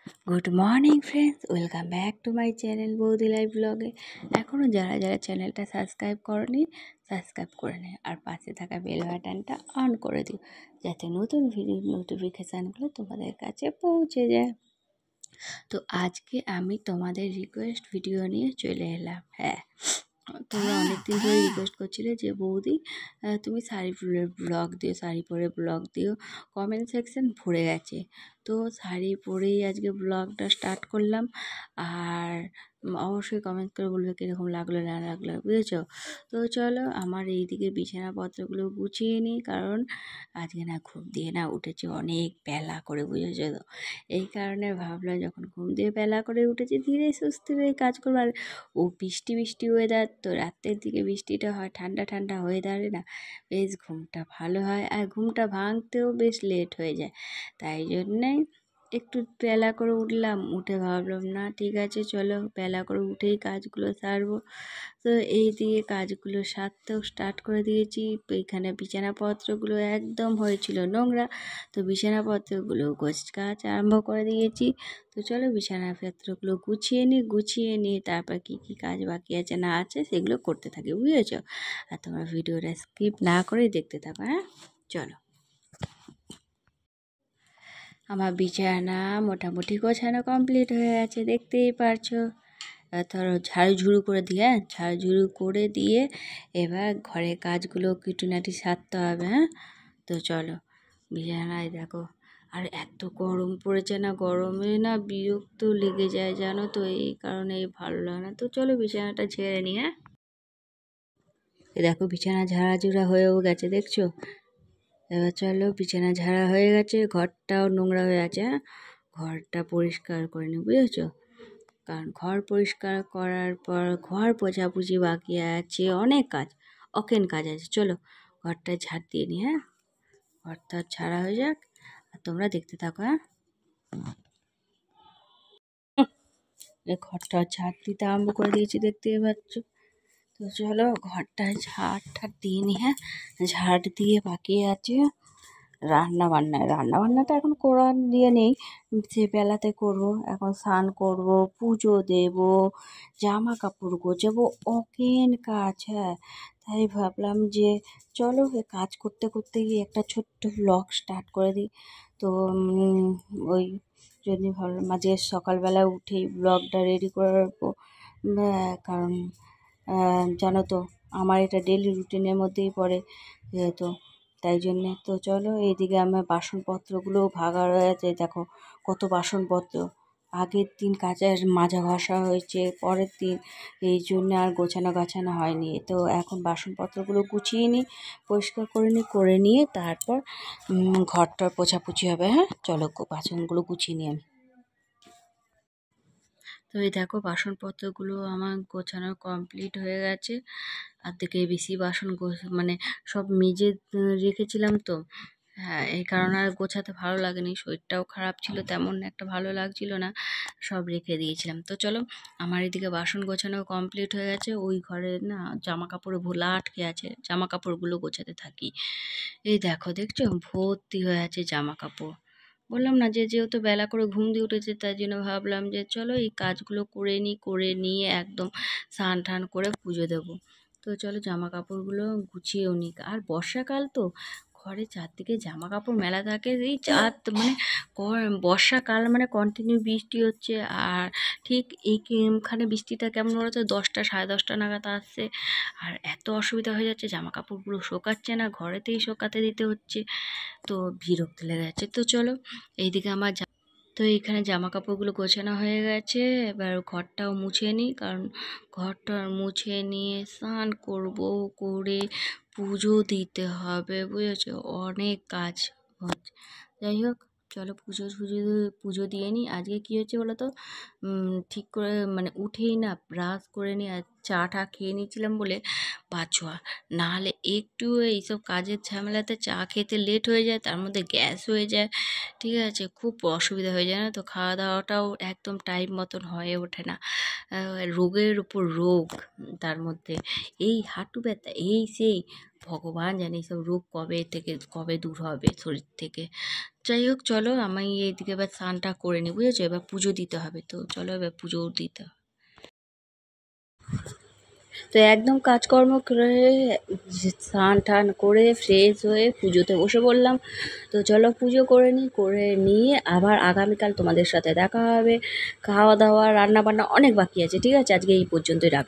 Good morning friends, welcome back to my channel বৌদি life ব্লগে। এখনও যারা যারা চ্যানেলটা সাবস্ক্রাইব করনি সাবস্ক্রাইব করে নে, আর পাশে থাকা বেল বাটনটা অন করে দিও যাতে নতুন ভিডিও নোটিফিকেশানগুলো তোমাদের কাছে পৌঁছে যায়। তো আজকে আমি তোমাদের রিকোয়েস্ট ভিডিও নিয়ে চলে এলাম। হ্যাঁ, তোমরা অনেকদিন ধরে রিকোয়েস্ট করছিলে যে বৌদি তুমি শাড়ি পরে ব্লগ দিও, কমেন্ট সেকশন ভরে গেছে। তো শাড়ি পরেই আজকে ব্লগটা স্টার্ট করলাম। আর অবশ্যই কমেন্ট করে বলবে কীরকম লাগলো না লাগলো, বুঝেছো? তো চলো আমার এইদিকে বিছানাপত্রগুলো গুছিয়ে নিই, কারণ আজকে না ঘুম দিয়ে উঠেছি অনেক বেলা করে, বুঝেছো তো? এই কারণে ভাবলাম যখন ঘুম দিয়ে বেলা করে উঠেছি ধীরে সুস্থে কাজ করবো। আর বৃষ্টি ওয়েদার, তো রাতের দিকে বৃষ্টিটা হয়, ঠান্ডা ঠান্ডা ওয়েদারে না বেশ ঘুমটা ভালো হয়, আর ঘুমটা ভাঙতেও বেশ লেট হয়ে যায়। তাই জন্যেই একটু বেলা করে উঠলাম, উঠে ভাবলাম না ঠিক আছে চলো বেলা করে উঠেই কাজগুলো সারবো। তো এই দিয়ে কাজগুলো সারতেও স্টার্ট করে দিয়েছি। এখানে বিছানাপত্রগুলো একদম হয়েছিল নোংরা, তো বিছানাপত্রগুলো কাজ আরম্ভ করে দিয়েছি। তো চলো বিছানাপত্রগুলো গুছিয়ে নিয়ে তারপর কী কাজ বাকি আছে না আছে সেগুলো করতে থাকি, বুঝেছো? আর তোমরা ভিডিওটা স্কিপ না করেই দেখতে থাকো। হ্যাঁ চলো। আমার বিছানা মোটামুটি গোছানো কমপ্লিট হয়ে গেছে, দেখতেই পারছো। ধরো ঝাড়ু করে দিয়ে ঝাড়ু করে দিয়ে এবার ঘরের কাজগুলো কিটুনাটি সারতে হবে। হ্যাঁ, তো চলো বিছানায় দেখো। আর এত গরম পড়েছে না, গরমে না বিরক্ত লেগে যায় জানো তো, এই কারণে ভালো লাগে না। তো চলো বিছানাটা ঝেড়ে নিই। হ্যাঁ, দেখো বিছানা ঝাড়াঝুড়া হয়েও গেছে, দেখছো? এবার চলো বিছানা ঝাড়া হয়ে গেছে, ঘরটাও নোংরা হয়ে আছে। হ্যাঁ, ঘরটা পরিষ্কার করে নিই, বুঝেছো? কারণ ঘর পরিষ্কার করার পর ঘর পোছাপুছি বাকি আছে, অনেক কাজ কাজ আছে। চলো ঘরটা ঝাড় দিয়ে নিই। হ্যাঁ, ঘরটা ঝাড়া হয়ে যাক আর তোমরা দেখতে থাকো। হ্যাঁ, ঘরটা ঝাড় দিতে আরম্ভ করে দিয়েছি, দেখতেই পাচ্ছ। তো চলো ঘরটা ঝাড় দিয়ে নিই। হ্যাঁ, ঝাড় দিয়ে বাকি আছে রান্নাবান্নাটা এখন করার দিয়ে নেই, সে বেলাতে করবো। এখন স্নান করব, পুজো দেব, জামা কাপড় গোছাবো, কাজ। হ্যাঁ, তাই ভাবলাম যে চলো কাজ করতে করতে গিয়ে একটা ছোট্ট ব্লগ স্টার্ট করে দিই। তো ওই জন্যই ভাবলাম আজকে সকালবেলা উঠেই ব্লগটা রেডি করে রাখবো। কারণ জানো তো আমার এটা ডেলি রুটিনের মধ্যেই পড়ে যেহেতু, তাই জন্যে। তো চলো এইদিকে আমার বাসনপত্রগুলোও ভাগা রয়েছে, দেখো কত বাসনপত্র। আগের দিন মাজা ঘষা হয়েছে, পরের দিন এই জন্য আর গোছানো হয়নি। তো এখন বাসনপত্রগুলো গুছিয়ে নিই, পরিষ্কার করে নিয়ে তারপর ঘরটার পোছাপুছি হবে। হ্যাঁ চলো বাসনগুলো গুছিয়ে নিই আমি। তো এই দেখো বাসনপত্রগুলো আমার গোছানো কমপ্লিট হয়ে গেছে। আর থেকে বেশি বাসন মানে সব মেজে রেখেছিলাম তো। হ্যাঁ, এই কারণে আর গোছাতে ভালো লাগেনি, শরীরটাও খারাপ ছিল, তেমন একটা ভালো লাগছিল না, সব রেখে দিয়েছিলাম। তো চলো আমার এদিকে বাসন গোছানো কমপ্লিট হয়ে গেছে। ওই ঘরে না জামা কাপড়ে ভোলা আটকে আছে, জামা কাপড়গুলো গোছাতে থাকি। এই দেখো দেখছো ভর্তি হয়ে আছে জামা কাপড়। বললাম না যে যেহেতু বেলা করে ঘুম দিয়ে উঠেছে, তাই জন্য ভাবলাম যে চলো এই কাজগুলো করে নিয়ে একদম স্নান টান করে পুজো দেবো। তো চলো জামা কাপড়গুলো গুছিয়েও নিই। আর বর্ষাকাল তো ঘরে চারদিকে জামা কাপড় মেলা থাকে, এই মানে বর্ষাকাল মানে কন্টিনিউ বৃষ্টি হচ্ছে। আর ঠিক এইখানে বৃষ্টিটা কেমন বলতো 10টা সাড়ে 10টা নাগাদ আসছে, আর এত অসুবিধা হয়ে যাচ্ছে, জামা কাপড়গুলো শোকাচ্ছে না, ঘরেতেই শোকাতে দিতে হচ্ছে। তো বিরক্ত লেগে যাচ্ছে। তো চলো এইদিকে তো এইখানে জামা কাপড়গুলো গোছানো হয়ে গেছে, এবার ঘরটাও মুছে নিই, কারণ ঘরটা মুছে নিয়ে স্নান করব, করে পুজো দিতে হবে, বুঝেছো? অনেক কাজ হচ্ছে। যাই হোক চলো পুজো দিয়ে নিই। আজকে কী হচ্ছে বলো তো, ঠিক করে মানে উঠেই না ব্রাশ করে নিই আর চা খেয়ে নিয়েছিলাম বলে পাছোয়া, নাহলে একটু এইসব কাজের ঝামেলাতে চা খেতে লেট হয়ে যায়, তার মধ্যে গ্যাস হয়ে যায়, ঠিক আছে? খুব অসুবিধা হয়ে যায় না তো, খাওয়া দাওয়াটাও একদম টাইম মতন হয়ে ওঠে না। রোগের উপর রোগ, তার মধ্যে এই হাঁটু ব্যথা এই সেই, ভগবান জানে এইসব রোগ কবে দূর হবে শরীর থেকে। যাই হোক চলো আমি এইদিকে এবার স্নানটা করে নিই, বুঝেছো? এবার পুজো দিতে হবে, তো চলো এবার পুজো দিতে হবে। তো একদম কাজকর্ম করে স্নান টান করে ফ্রেশ হয়ে পুজোতে বসে পড়লাম। তো চলো পুজো করে নিই, করে নিয়ে আবার আগামীকাল তোমাদের সাথে দেখা হবে। খাওয়া দাওয়া রান্না বান্না অনেক বাকি আছে, ঠিক আছে? আজকে এই পর্যন্তই রাখ।